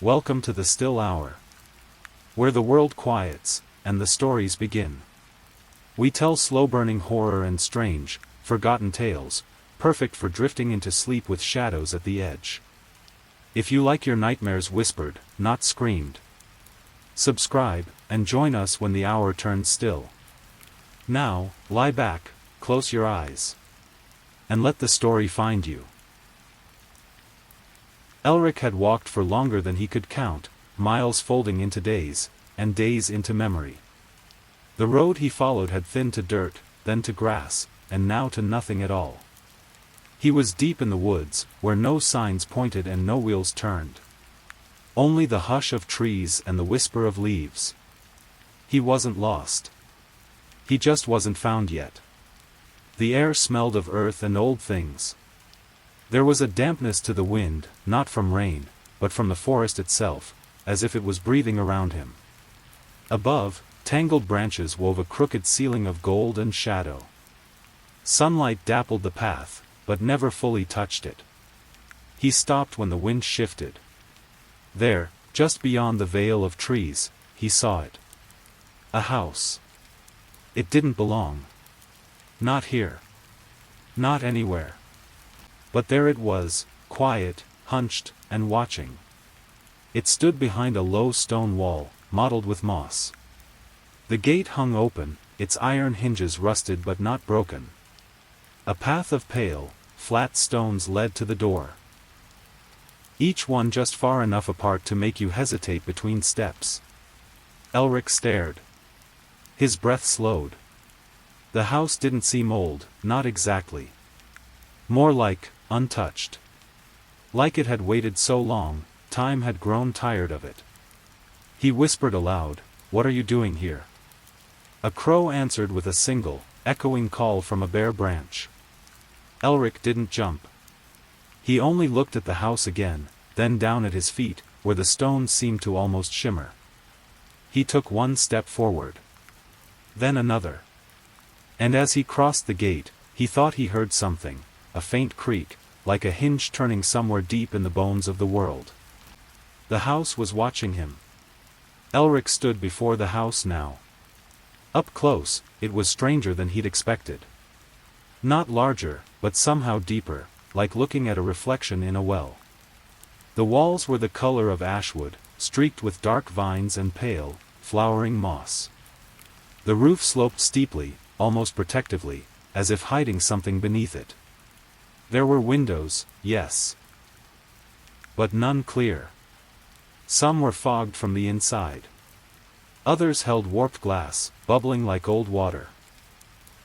Welcome to the still hour, where the world quiets, and the stories begin. We tell slow-burning horror and strange, forgotten tales, perfect for drifting into sleep with shadows at the edge. If you like your nightmares whispered, not screamed, subscribe, and join us when the hour turns still. Now, lie back, close your eyes, and let the story find you. Elric had walked for longer than he could count, miles folding into days, and days into memory. The road he followed had thinned to dirt, then to grass, and now to nothing at all. He was deep in the woods, where no signs pointed and no wheels turned. Only the hush of trees and the whisper of leaves. He wasn't lost. He just wasn't found yet. The air smelled of earth and old things. There was a dampness to the wind, not from rain, but from the forest itself, as if it was breathing around him. Above, tangled branches wove a crooked ceiling of gold and shadow. Sunlight dappled the path, but never fully touched it. He stopped when the wind shifted. There, just beyond the veil of trees, he saw it. A house. It didn't belong. Not here. Not anywhere. But there it was, quiet, hunched, and watching. It stood behind a low stone wall, mottled with moss. The gate hung open, its iron hinges rusted but not broken. A path of pale, flat stones led to the door. Each one just far enough apart to make you hesitate between steps. Elric stared. His breath slowed. The house didn't seem old, not exactly. More like, untouched. Like it had waited so long, time had grown tired of it. He whispered aloud, "What are you doing here?" A crow answered with a single, echoing call from a bare branch. Elric didn't jump. He only looked at the house again, then down at his feet, where the stones seemed to almost shimmer. He took one step forward. Then another. And as he crossed the gate, he thought he heard something, a faint creak, like a hinge turning somewhere deep in the bones of the world. The house was watching him. Elric stood before the house now. Up close, it was stranger than he'd expected. Not larger, but somehow deeper, like looking at a reflection in a well. The walls were the color of ashwood, streaked with dark vines and pale, flowering moss. The roof sloped steeply, almost protectively, as if hiding something beneath it. There were windows, yes. But none clear. Some were fogged from the inside. Others held warped glass, bubbling like old water.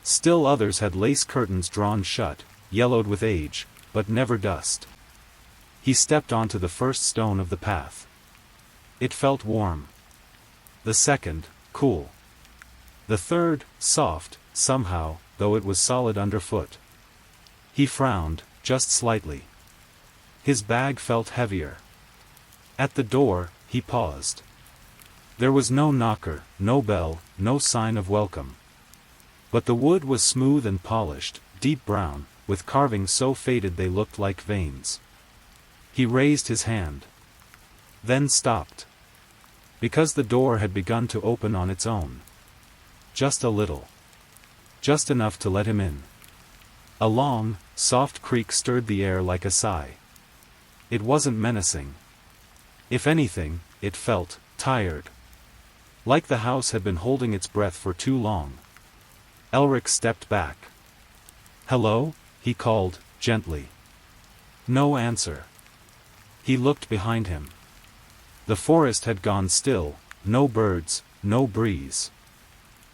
Still others had lace curtains drawn shut, yellowed with age, but never dust. He stepped onto the first stone of the path. It felt warm. The second, cool. The third, soft, somehow, though it was solid underfoot. He frowned, just slightly. His bag felt heavier. At the door, he paused. There was no knocker, no bell, no sign of welcome. But the wood was smooth and polished, deep brown, with carvings so faded they looked like veins. He raised his hand. Then stopped. Because the door had begun to open on its own. Just a little. Just enough to let him in. A long, soft creak stirred the air like a sigh. It wasn't menacing. If anything, it felt tired. Like the house had been holding its breath for too long. Elric stepped back. "Hello?" he called, gently. No answer. He looked behind him. The forest had gone still, no birds, no breeze.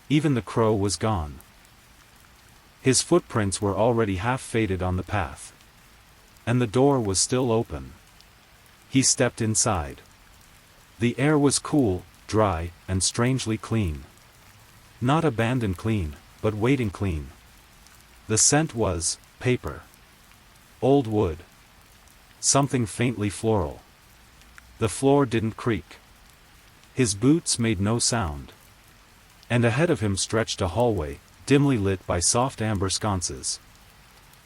Even the crow was gone. His footprints were already half faded on the path. And the door was still open. He stepped inside. The air was cool, dry, and strangely clean. Not abandoned clean, but waiting clean. The scent was paper. Old wood. Something faintly floral. The floor didn't creak. His boots made no sound. And ahead of him stretched a hallway, dimly lit by soft amber sconces.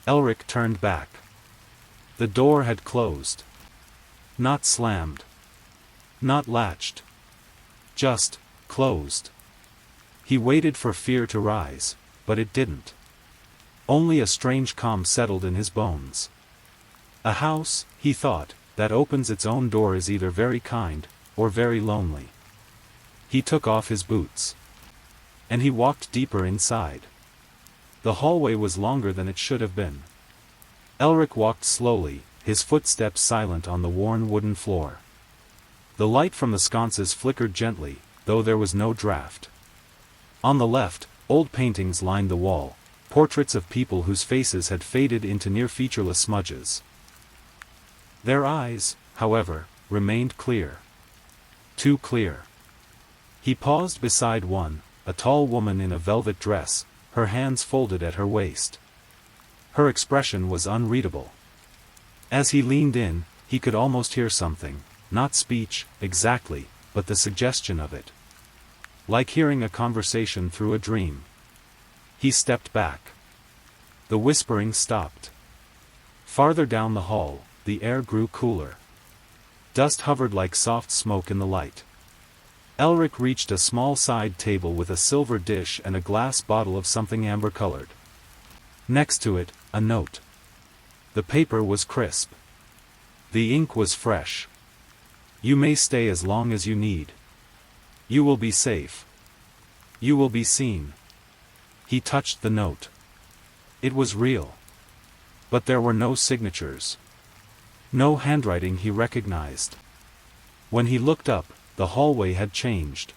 Elric turned back. The door had closed. Not slammed. Not latched. Just closed. He waited for fear to rise, but it didn't. Only a strange calm settled in his bones. A house, he thought, that opens its own door is either very kind, or very lonely. He took off his boots. And he walked deeper inside. The hallway was longer than it should have been. Elric walked slowly, his footsteps silent on the worn wooden floor. The light from the sconces flickered gently, though there was no draught. On the left, old paintings lined the wall, portraits of people whose faces had faded into near-featureless smudges. Their eyes, however, remained clear. Too clear. He paused beside one, a tall woman in a velvet dress, her hands folded at her waist. Her expression was unreadable. As he leaned in, he could almost hear something, not speech, exactly, but the suggestion of it. Like hearing a conversation through a dream. He stepped back. The whispering stopped. Farther down the hall, the air grew cooler. Dust hovered like soft smoke in the light. Elric reached a small side table with a silver dish and a glass bottle of something amber-colored. Next to it, a note. The paper was crisp. The ink was fresh. You may stay as long as you need. You will be safe. You will be seen. He touched the note. It was real. But there were no signatures. No handwriting he recognized. When he looked up, the hallway had changed.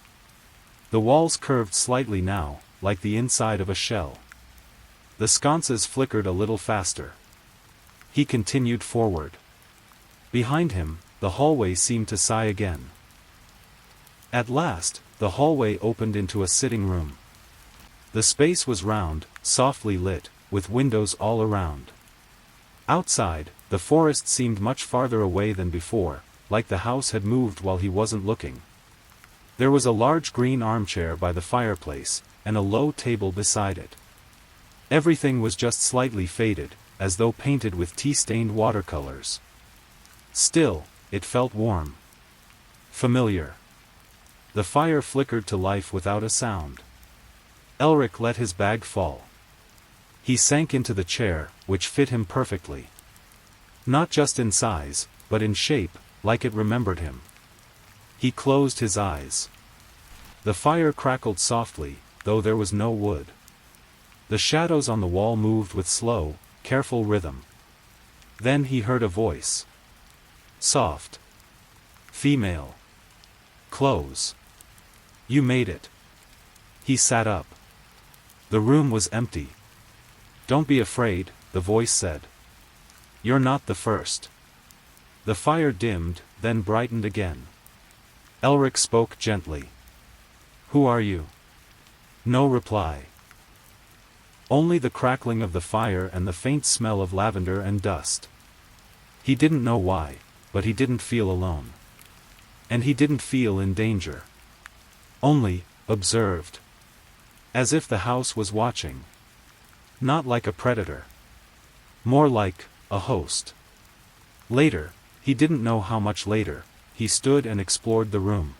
The walls curved slightly now, like the inside of a shell. The sconces flickered a little faster. He continued forward. Behind him, the hallway seemed to sigh again. At last, the hallway opened into a sitting room. The space was round, softly lit, with windows all around. Outside, the forest seemed much farther away than before, like the house had moved while he wasn't looking. There was a large green armchair by the fireplace, and a low table beside it. Everything was just slightly faded, as though painted with tea-stained watercolors. Still, it felt warm. Familiar. The fire flickered to life without a sound. Elric let his bag fall. He sank into the chair, which fit him perfectly. Not just in size, but in shape, like it remembered him. He closed his eyes. The fire crackled softly, though there was no wood. The shadows on the wall moved with slow, careful rhythm. Then he heard a voice. Soft. Female. Close. You made it. He sat up. The room was empty. Don't be afraid, the voice said. You're not the first. The fire dimmed, then brightened again. Elric spoke gently. Who are you? No reply. Only the crackling of the fire and the faint smell of lavender and dust. He didn't know why, but he didn't feel alone. And he didn't feel in danger. Only, observed. As if the house was watching. Not like a predator. More like a host. Later, he didn't know how much later, he stood and explored the room.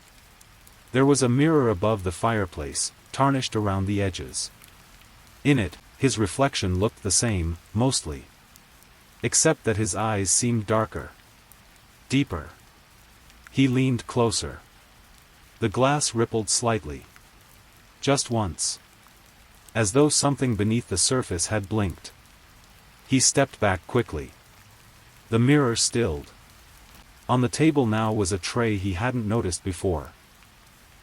There was a mirror above the fireplace, tarnished around the edges. In it, his reflection looked the same, mostly. Except that his eyes seemed darker. Deeper. He leaned closer. The glass rippled slightly. Just once. As though something beneath the surface had blinked. He stepped back quickly. The mirror stilled. On the table now was a tray he hadn't noticed before.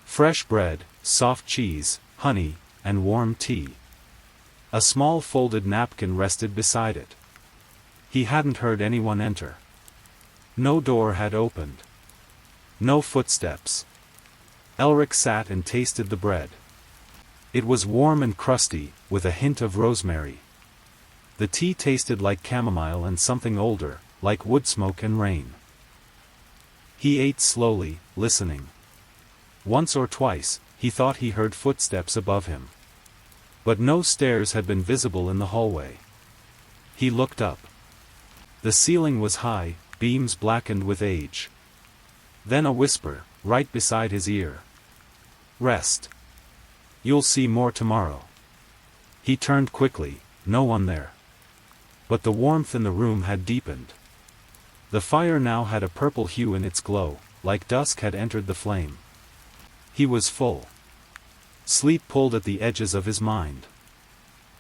Fresh bread, soft cheese, honey, and warm tea. A small folded napkin rested beside it. He hadn't heard anyone enter. No door had opened. No footsteps. Elric sat and tasted the bread. It was warm and crusty, with a hint of rosemary. The tea tasted like chamomile and something older, like wood smoke and rain. He ate slowly, listening. Once or twice, he thought he heard footsteps above him. But no stairs had been visible in the hallway. He looked up. The ceiling was high, beams blackened with age. Then a whisper, right beside his ear. "Rest. You'll see more tomorrow." He turned quickly, no one there. But the warmth in the room had deepened. The fire now had a purple hue in its glow, like dusk had entered the flame. He was full. Sleep pulled at the edges of his mind.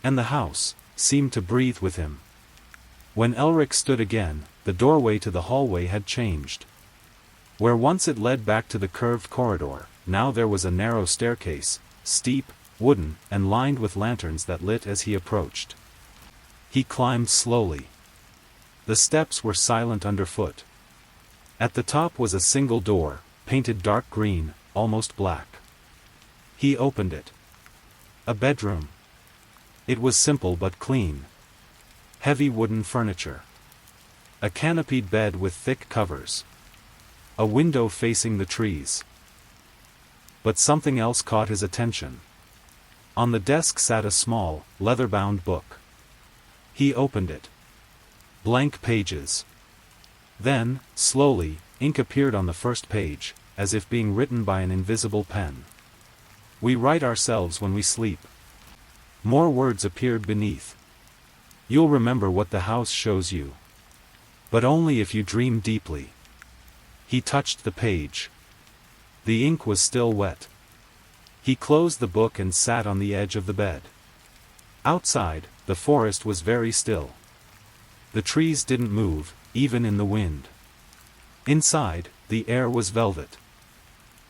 And the house seemed to breathe with him. When Elric stood again, the doorway to the hallway had changed. Where once it led back to the curved corridor, now there was a narrow staircase, steep, wooden, and lined with lanterns that lit as he approached. He climbed slowly. The steps were silent underfoot. At the top was a single door, painted dark green, almost black. He opened it. A bedroom. It was simple but clean. Heavy wooden furniture. A canopied bed with thick covers. A window facing the trees. But something else caught his attention. On the desk sat a small, leather-bound book. He opened it. Blank pages. Then, slowly, ink appeared on the first page, as if being written by an invisible pen. "We write ourselves when we sleep." More words appeared beneath. "You'll remember what the house shows you. But only if you dream deeply." He touched the page. The ink was still wet. He closed the book and sat on the edge of the bed. Outside, the forest was very still. The trees didn't move, even in the wind. Inside, the air was velvet.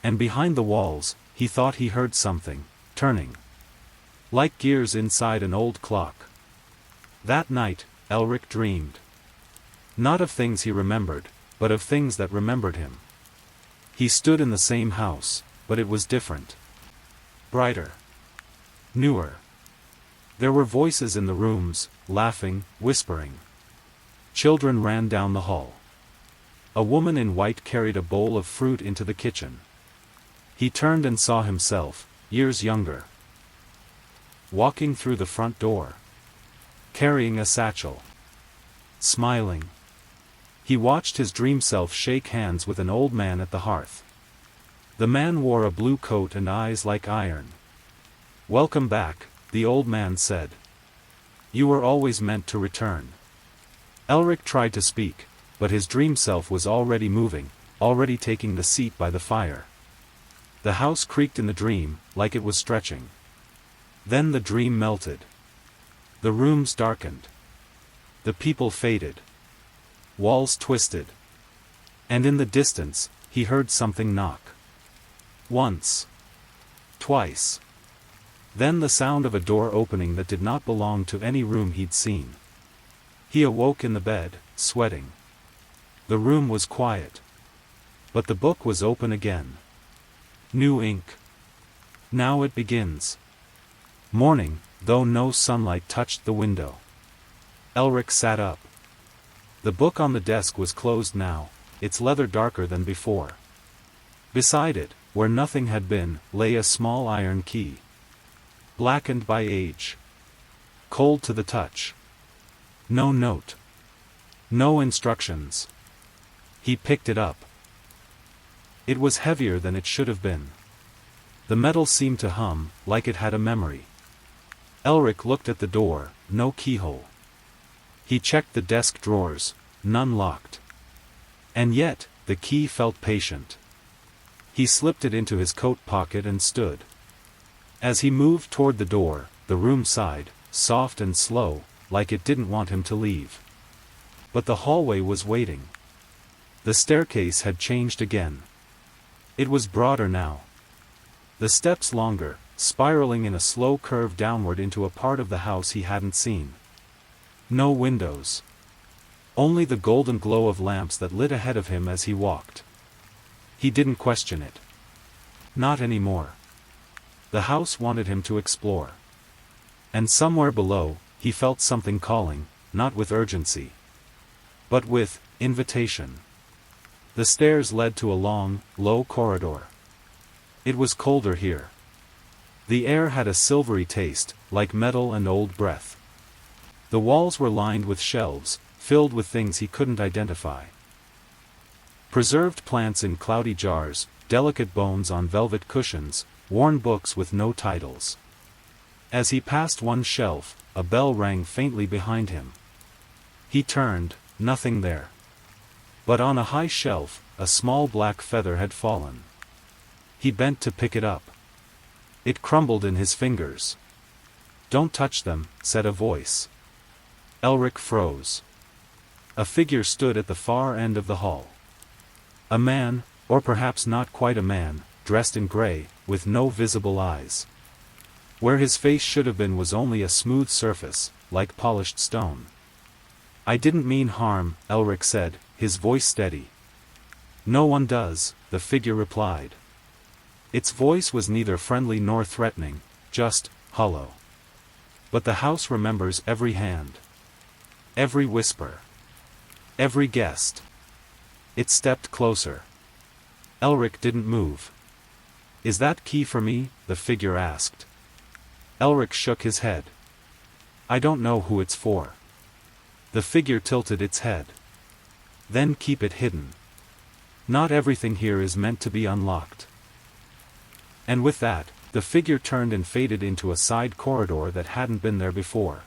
And behind the walls, he thought he heard something, turning. Like gears inside an old clock. That night, Elric dreamed. Not of things he remembered, but of things that remembered him. He stood in the same house, but it was different. Brighter. Newer. There were voices in the rooms, laughing, whispering. Children ran down the hall. A woman in white carried a bowl of fruit into the kitchen. He turned and saw himself, years younger. Walking through the front door. Carrying a satchel. Smiling. He watched his dream self shake hands with an old man at the hearth. The man wore a blue coat and eyes like iron. "Welcome back," the old man said. "You were always meant to return." Elric tried to speak, but his dream self was already moving, already taking the seat by the fire. The house creaked in the dream, like it was stretching. Then the dream melted. The rooms darkened. The people faded. Walls twisted. And in the distance, he heard something knock. Once. Twice. Then the sound of a door opening that did not belong to any room he'd seen. He awoke in the bed, sweating. The room was quiet. But the book was open again. New ink. Now it begins. Morning, though no sunlight touched the window. Elric sat up. The book on the desk was closed now, its leather darker than before. Beside it, where nothing had been, lay a small iron key. Blackened by age. Cold to the touch. No note. No instructions. He picked it up. It was heavier than it should have been. The metal seemed to hum, like it had a memory. Elric looked at the door, no keyhole. He checked the desk drawers, none locked. And yet, the key felt patient. He slipped it into his coat pocket and stood. As he moved toward the door, the room sighed, soft and slow, like it didn't want him to leave. But the hallway was waiting. The staircase had changed again. It was broader now. The steps longer, spiraling in a slow curve downward into a part of the house he hadn't seen. No windows. Only the golden glow of lamps that lit ahead of him as he walked. He didn't question it. Not anymore. The house wanted him to explore. And somewhere below, he felt something calling, not with urgency, but with invitation. The stairs led to a long, low corridor. It was colder here. The air had a silvery taste, like metal and old breath. The walls were lined with shelves, filled with things he couldn't identify. Preserved plants in cloudy jars, delicate bones on velvet cushions, worn books with no titles. As he passed one shelf, a bell rang faintly behind him. He turned, nothing there. But on a high shelf, a small black feather had fallen. He bent to pick it up. It crumbled in his fingers. "Don't touch them," said a voice. Elric froze. A figure stood at the far end of the hall. A man, or perhaps not quite a man, dressed in gray, with no visible eyes. Where his face should have been was only a smooth surface, like polished stone. "I didn't mean harm," Elric said, his voice steady. "No one does," the figure replied. Its voice was neither friendly nor threatening, just hollow. "But the house remembers every hand. Every whisper. Every guest." It stepped closer. Elric didn't move. "Is that key for me?" the figure asked. Elric shook his head. "I don't know who it's for." The figure tilted its head. "Then keep it hidden. Not everything here is meant to be unlocked." And with that, the figure turned and faded into a side corridor that hadn't been there before.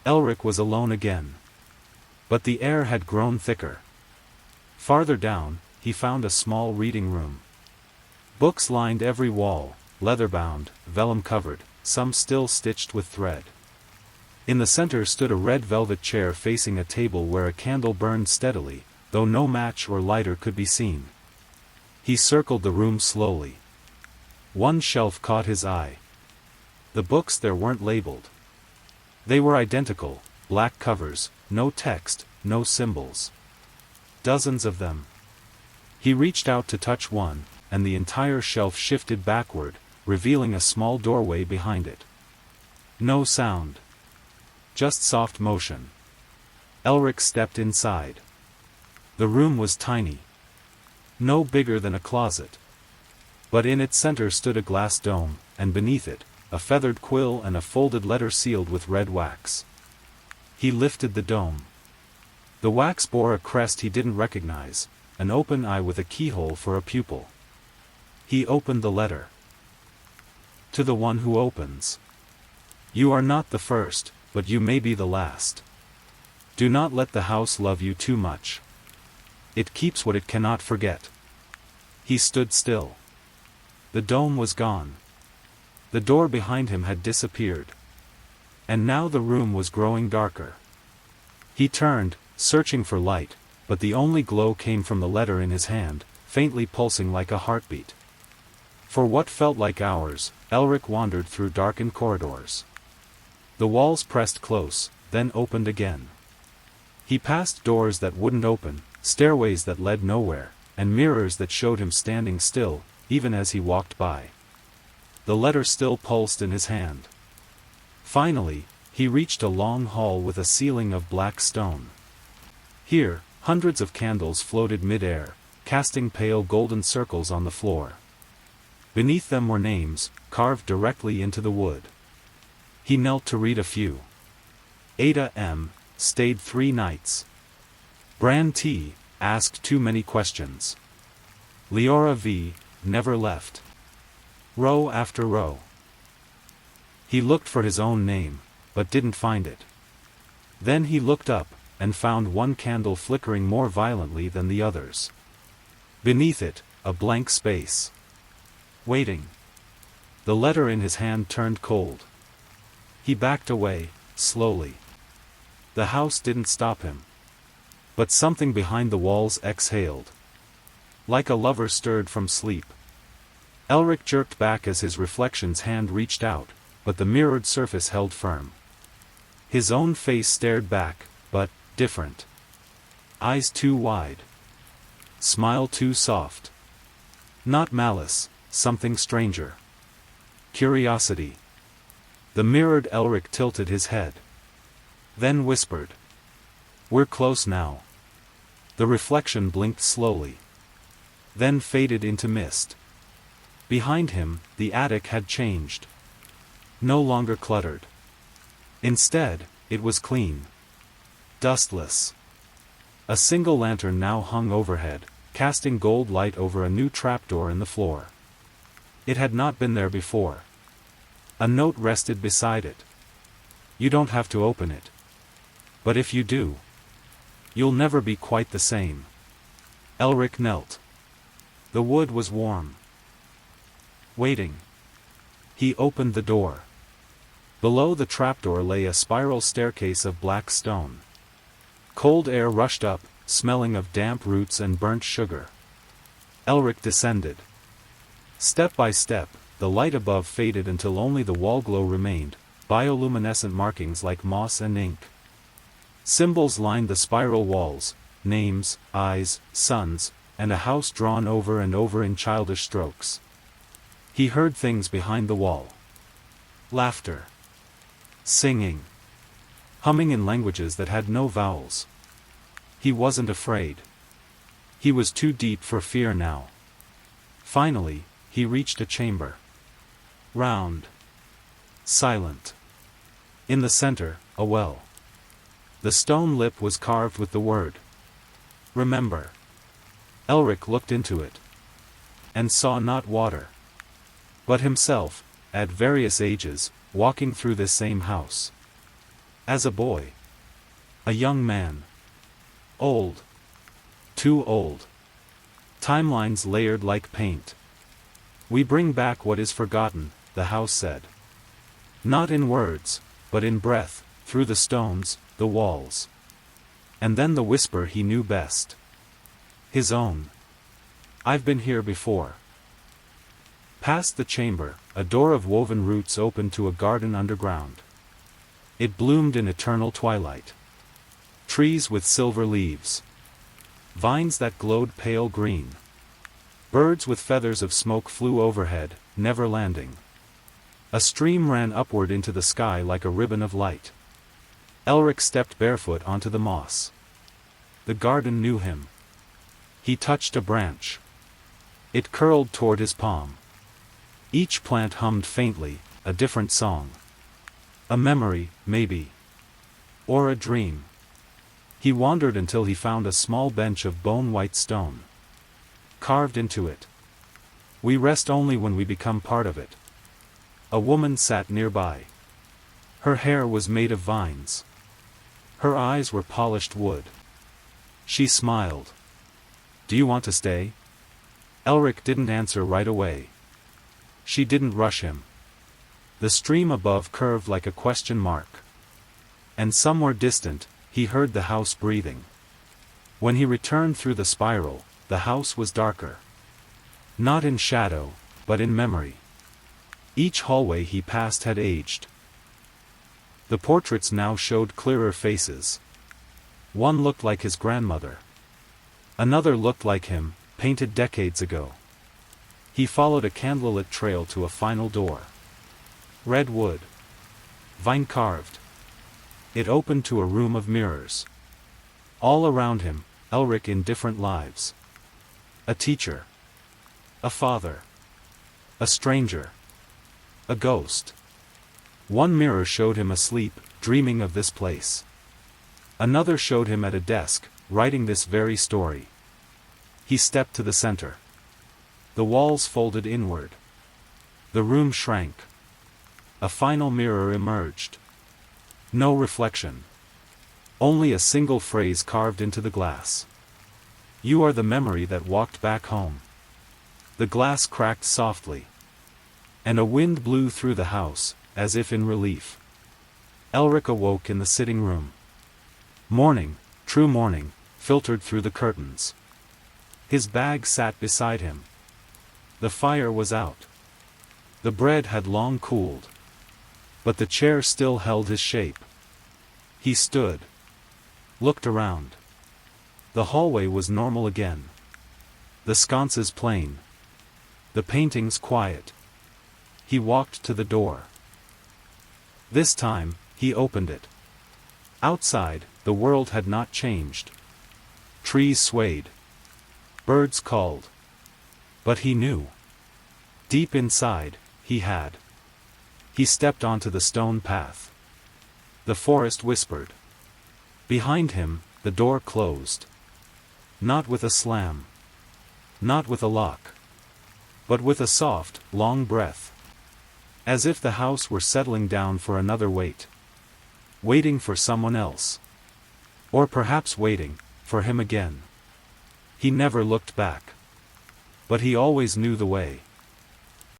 Elric was alone again. But the air had grown thicker. Farther down, he found a small reading room. Books lined every wall, leather-bound, vellum-covered, some still stitched with thread. In the center stood a red velvet chair facing a table where a candle burned steadily, though no match or lighter could be seen. He circled the room slowly. One shelf caught his eye. The books there weren't labeled. They were identical, black covers, no text, no symbols. Dozens of them. He reached out to touch one, and the entire shelf shifted backward, revealing a small doorway behind it. No sound. Just soft motion. Elric stepped inside. The room was tiny. No bigger than a closet. But in its center stood a glass dome, and beneath it, a feathered quill and a folded letter sealed with red wax. He lifted the dome. The wax bore a crest he didn't recognize, an open eye with a keyhole for a pupil. He opened the letter. "To the one who opens. You are not the first, but you may be the last. Do not let the house love you too much. It keeps what it cannot forget." He stood still. The dome was gone. The door behind him had disappeared. And now the room was growing darker. He turned, searching for light, but the only glow came from the letter in his hand, faintly pulsing like a heartbeat. For what felt like hours, Elric wandered through darkened corridors. The walls pressed close, then opened again. He passed doors that wouldn't open, stairways that led nowhere, and mirrors that showed him standing still, even as he walked by. The letter still pulsed in his hand. Finally, he reached a long hall with a ceiling of black stone. Here, hundreds of candles floated mid-air, casting pale golden circles on the floor. Beneath them were names, carved directly into the wood. He knelt to read a few. Ada M. stayed 3 nights. Bran T. asked too many questions. Leora V. never left. Row after row. He looked for his own name, but didn't find it. Then he looked up, and found one candle flickering more violently than the others. Beneath it, a blank space. Waiting. The letter in his hand turned cold. He backed away, slowly. The house didn't stop him. But something behind the walls exhaled. Like a lover stirred from sleep. Elric jerked back as his reflection's hand reached out, but the mirrored surface held firm. His own face stared back, but different. Eyes too wide. Smile too soft. Not malice, something stranger. Curiosity. The mirrored Elric tilted his head. Then whispered. "We're close now." The reflection blinked slowly. Then faded into mist. Behind him, the attic had changed. No longer cluttered. Instead, it was clean. Dustless. A single lantern now hung overhead, casting gold light over a new trapdoor in the floor. It had not been there before. A note rested beside it. You don't have to open it. But if you do, you'll never be quite the same. Elric knelt. The wood was warm. Waiting. He opened the door. Below the trapdoor lay a spiral staircase of black stone. Cold air rushed up, smelling of damp roots and burnt sugar. Elric descended. Step by step, the light above faded until only the wall glow remained, bioluminescent markings like moss and ink. Symbols lined the spiral walls, names, eyes, suns, and a house drawn over and over in childish strokes. He heard things behind the wall. Laughter. Singing. Humming in languages that had no vowels. He wasn't afraid. He was too deep for fear now. Finally, he reached a chamber. Round. Silent. In the center, a well. The stone lip was carved with the word, "Remember." Elric looked into it. And saw not water, but himself, at various ages, walking through this same house. As a boy. A young man. Old. Too old. Timelines layered like paint. "We bring back what is forgotten," the house said. Not in words, but in breath, through the stones, the walls. And then the whisper he knew best. His own. "I've been here before." Past the chamber, a door of woven roots opened to a garden underground. It bloomed in eternal twilight. Trees with silver leaves. Vines that glowed pale green. Birds with feathers of smoke flew overhead, never landing. A stream ran upward into the sky like a ribbon of light. Elric stepped barefoot onto the moss. The garden knew him. He touched a branch. It curled toward his palm. Each plant hummed faintly, a different song. A memory, maybe. Or a dream. He wandered until he found a small bench of bone-white stone. Carved into it. "We rest only when we become part of it." A woman sat nearby. Her hair was made of vines. Her eyes were polished wood. She smiled. "Do you want to stay?" Elric didn't answer right away. She didn't rush him. The stream above curved like a question mark. And somewhere distant, he heard the house breathing. When he returned through the spiral, the house was darker. Not in shadow, but in memory. Each hallway he passed had aged. The portraits now showed clearer faces. One looked like his grandmother. Another looked like him, painted decades ago. He followed a candlelit trail to a final door. Red wood. Vine carved. It opened to a room of mirrors. All around him, Elric in different lives. A teacher. A father. A stranger. A ghost. One mirror showed him asleep, dreaming of this place. Another showed him at a desk, writing this very story. He stepped to the center. The walls folded inward. The room shrank. A final mirror emerged. No reflection. Only a single phrase carved into the glass. "You are the memory that walked back home." The glass cracked softly. And a wind blew through the house, as if in relief. Elric awoke in the sitting room. Morning, true morning, filtered through the curtains. His bag sat beside him. The fire was out. The bread had long cooled. But the chair still held his shape. He stood. Looked around. The hallway was normal again. The sconces plain. The paintings quiet. He walked to the door. This time, he opened it. Outside, the world had not changed. Trees swayed. Birds called. But he knew. Deep inside, he had. He stepped onto the stone path. The forest whispered. Behind him, the door closed. Not with a slam. Not with a lock. But with a soft, long breath. As if the house were settling down for another wait. Waiting for someone else. Or perhaps waiting, for him again. He never looked back. But he always knew the way.